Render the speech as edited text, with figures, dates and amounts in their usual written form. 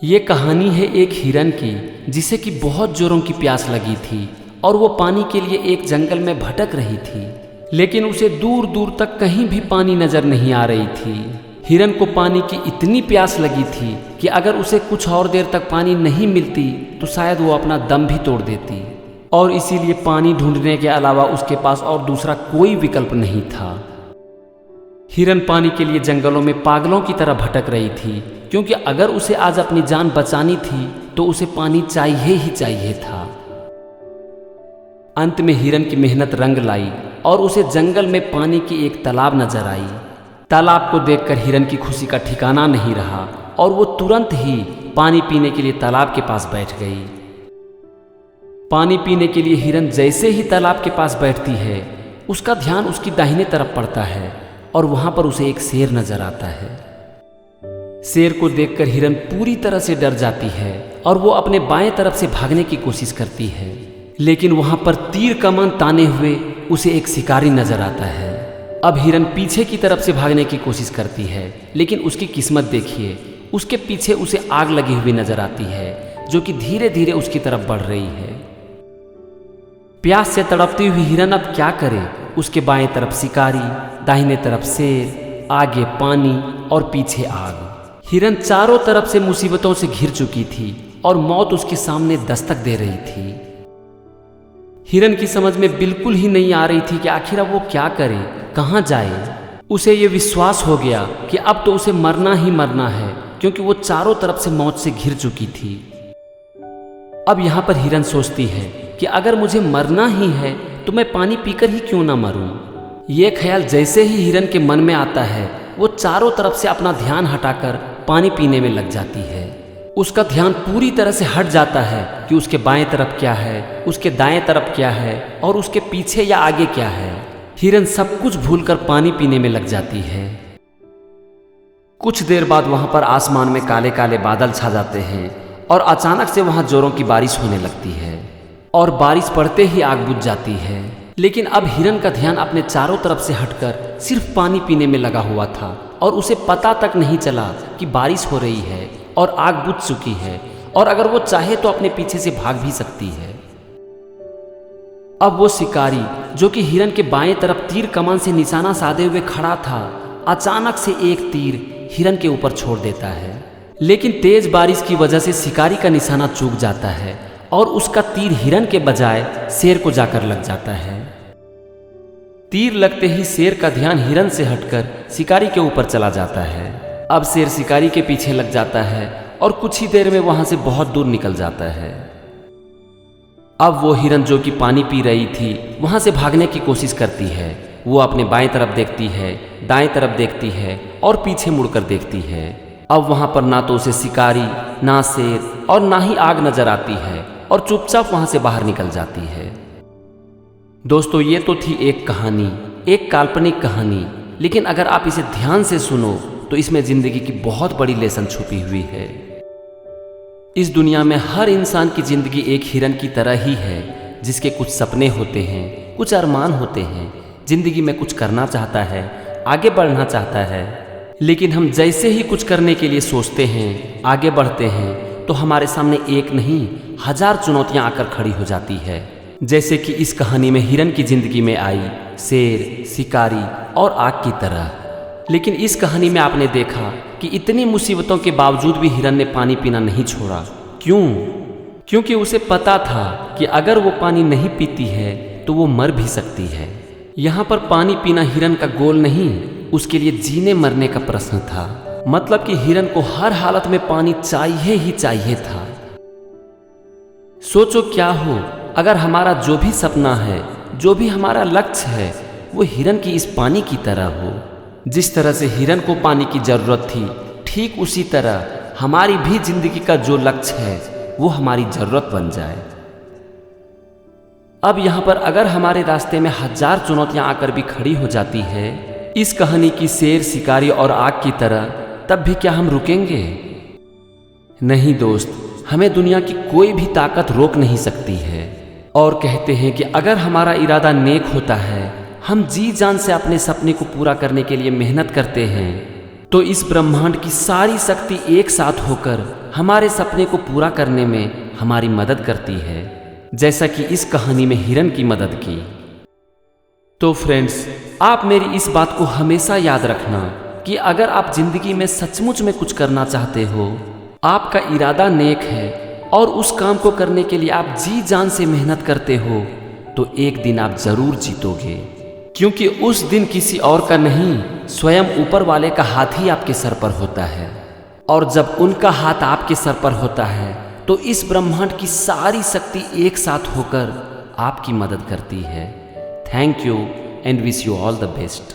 ये कहानी है एक हिरन की जिसे कि बहुत जोरों की प्यास लगी थी और वो पानी के लिए एक जंगल में भटक रही थी, लेकिन उसे दूर दूर तक कहीं भी पानी नजर नहीं आ रही थी। हिरन को पानी की इतनी प्यास लगी थी कि अगर उसे कुछ और देर तक पानी नहीं मिलती तो शायद वो अपना दम भी तोड़ देती, और इसीलिए पानी ढूंढने के अलावा उसके पास और दूसरा कोई विकल्प नहीं था। हिरन पानी के लिए जंगलों में पागलों की तरह भटक रही थी, क्योंकि अगर उसे आज अपनी जान बचानी थी तो उसे पानी चाहिए ही चाहिए था। अंत में हिरन की मेहनत रंग लाई और उसे जंगल में पानी की एक तालाब नजर आई। तालाब को देखकर हिरन की खुशी का ठिकाना नहीं रहा और वो तुरंत ही पानी पीने के लिए तालाब के पास बैठ गई। पानी पीने के लिए हिरन जैसे ही तालाब के पास बैठती है, उसका ध्यान उसकी दाहिने तरफ पड़ता है और वहां पर उसे एक शेर नजर आता है। शेर को देखकर हिरन पूरी तरह से डर जाती है और वो अपने बाएं तरफ से भागने की कोशिश करती है, लेकिन वहां पर तीर कमान ताने हुए उसे एक शिकारी नजर आता है। अब हिरन पीछे की तरफ से भागने की कोशिश करती है, लेकिन उसकी किस्मत देखिए, उसके पीछे उसे आग लगी हुई नजर आती है जो कि धीरे धीरे उसकी तरफ बढ़ रही है। प्यास से तड़पती हुई हिरन अब क्या करे? उसके बाएं तरफ शिकारी, दाहिने तरफ शेर, आगे पानी और पीछे आग। हिरन चारों तरफ से मुसीबतों से घिर चुकी थी और मौत उसके सामने दस्तक दे रही थी। हिरन की समझ में बिल्कुल ही नहीं आ रही थी कि आखिर अब वो क्या करे, कहाँ जाए। उसे ये विश्वास हो गया कि अब तो उसे मरना ही मरना है, क्योंकि वो चारों तरफ से मौत से घिर चुकी थी। अब यहाँ पर हिरन सोचती है कि अगर मुझे मरना ही है तो मैं पानी पीकर ही क्यों ना मरूं। ये ख्याल जैसे ही हिरन के मन में आता है, वो चारों तरफ से अपना ध्यान हटाकर पानी पीने में लग जाती है। उसका ध्यान पूरी तरह से हट जाता है कि उसके बाएं तरफ क्या है, उसके दाएं तरफ क्या है और उसके पीछे या आगे क्या है। हिरन सब कुछ भूलकर पानी पीने में लग जाती है। कुछ देर बाद वहां पर आसमान में काले काले बादल छा जाते हैं और अचानक से वहां जोरों की बारिश होने लगती है और बारिश पड़ते ही आग बुझ जाती है। लेकिन अब हिरन का ध्यान अपने चारों तरफ से हटकर सिर्फ पानी पीने में लगा हुआ था और उसे पता तक नहीं चला कि बारिश हो रही है और आग बुझ चुकी है, और अगर वो चाहे तो अपने पीछे से भाग भी सकती है। अब वो शिकारी जो कि हिरन के बाएं तरफ तीर कमान से निशाना साधे हुए खड़ा था, अचानक से एक तीर हिरन के ऊपर छोड़ देता है, लेकिन तेज बारिश की वजह से शिकारी का निशाना चूक जाता है और उसका तीर हिरन के बजाय शेर को जाकर लग जाता है। तीर लगते ही शेर का ध्यान हिरन से हटकर शिकारी के ऊपर चला जाता है। अब शेर शिकारी के पीछे लग जाता है और कुछ ही देर में वहां से बहुत दूर निकल जाता है। अब वो हिरन जो कि पानी पी रही थी वहां से भागने की कोशिश करती है। वो अपने बाएं तरफ देखती है, दाएं तरफ देखती है और पीछे मुड़कर देखती है। अब वहां पर ना तो उसे शिकारी, ना शेर और ना ही आग नजर आती है और चुपचाप वहां से बाहर निकल जाती है। दोस्तों, ये तो थी एक कहानी, एक काल्पनिक कहानी, लेकिन अगर आप इसे ध्यान से सुनो तो इसमें जिंदगी की बहुत बड़ी लेसन छुपी हुई है। इस दुनिया में हर इंसान की जिंदगी एक हिरन की तरह ही है, जिसके कुछ सपने होते हैं, कुछ अरमान होते हैं, जिंदगी में कुछ करना चाहता है, आगे बढ़ना चाहता है, लेकिन हम जैसे ही कुछ करने के लिए सोचते हैं, आगे बढ़ते हैं, तो हमारे सामने एक नहीं हजार चुनौतियां आकर खड़ी हो जाती है। जैसे कि इस कहानी में हिरन की जिंदगी में आई शेर, शिकारी और आग की तरह। लेकिन इस कहानी में आपने देखा कि इतनी मुसीबतों के बावजूद भी हिरन ने पानी पीना नहीं छोड़ा। क्यों? क्योंकि उसे पता था कि अगर वो पानी नहीं पीती है तो वो मर भी सकती है। यहाँ पर पानी पीना हिरन का गोल नहीं, उसके लिए जीने मरने का प्रश्न था। मतलब कि हिरन को हर हालत में पानी चाहिए ही चाहिए था। सोचो क्या हो अगर हमारा जो भी सपना है, जो भी हमारा लक्ष्य है, वो हिरन की इस पानी की तरह हो। जिस तरह से हिरन को पानी की जरूरत थी, ठीक उसी तरह हमारी भी जिंदगी का जो लक्ष्य है वो हमारी जरूरत बन जाए। अब यहाँ पर अगर हमारे रास्ते में हजार चुनौतियां आकर भी खड़ी हो जाती है, इस कहानी की शेर, शिकारी और आग की तरह, तब भी क्या हम रुकेंगे? नहीं दोस्त, हमें दुनिया की कोई भी ताकत रोक नहीं सकती है। और कहते हैं कि अगर हमारा इरादा नेक होता है, हम जी जान से अपने सपने को पूरा करने के लिए मेहनत करते हैं, तो इस ब्रह्मांड की सारी शक्ति एक साथ होकर हमारे सपने को पूरा करने में हमारी मदद करती है, जैसा कि इस कहानी में हिरन की मदद की। तो फ्रेंड्स, आप मेरी इस बात को हमेशा याद रखना कि अगर आप जिंदगी में सचमुच में कुछ करना चाहते हो, आपका इरादा नेक है और उस काम को करने के लिए आप जी जान से मेहनत करते हो, तो एक दिन आप जरूर जीतोगे, क्योंकि उस दिन किसी और का नहीं, स्वयं ऊपर वाले का हाथ ही आपके सर पर होता है। और जब उनका हाथ आपके सर पर होता है तो इस ब्रह्मांड की सारी शक्ति एक साथ होकर आपकी मदद करती है। Thank you and wish you all the best.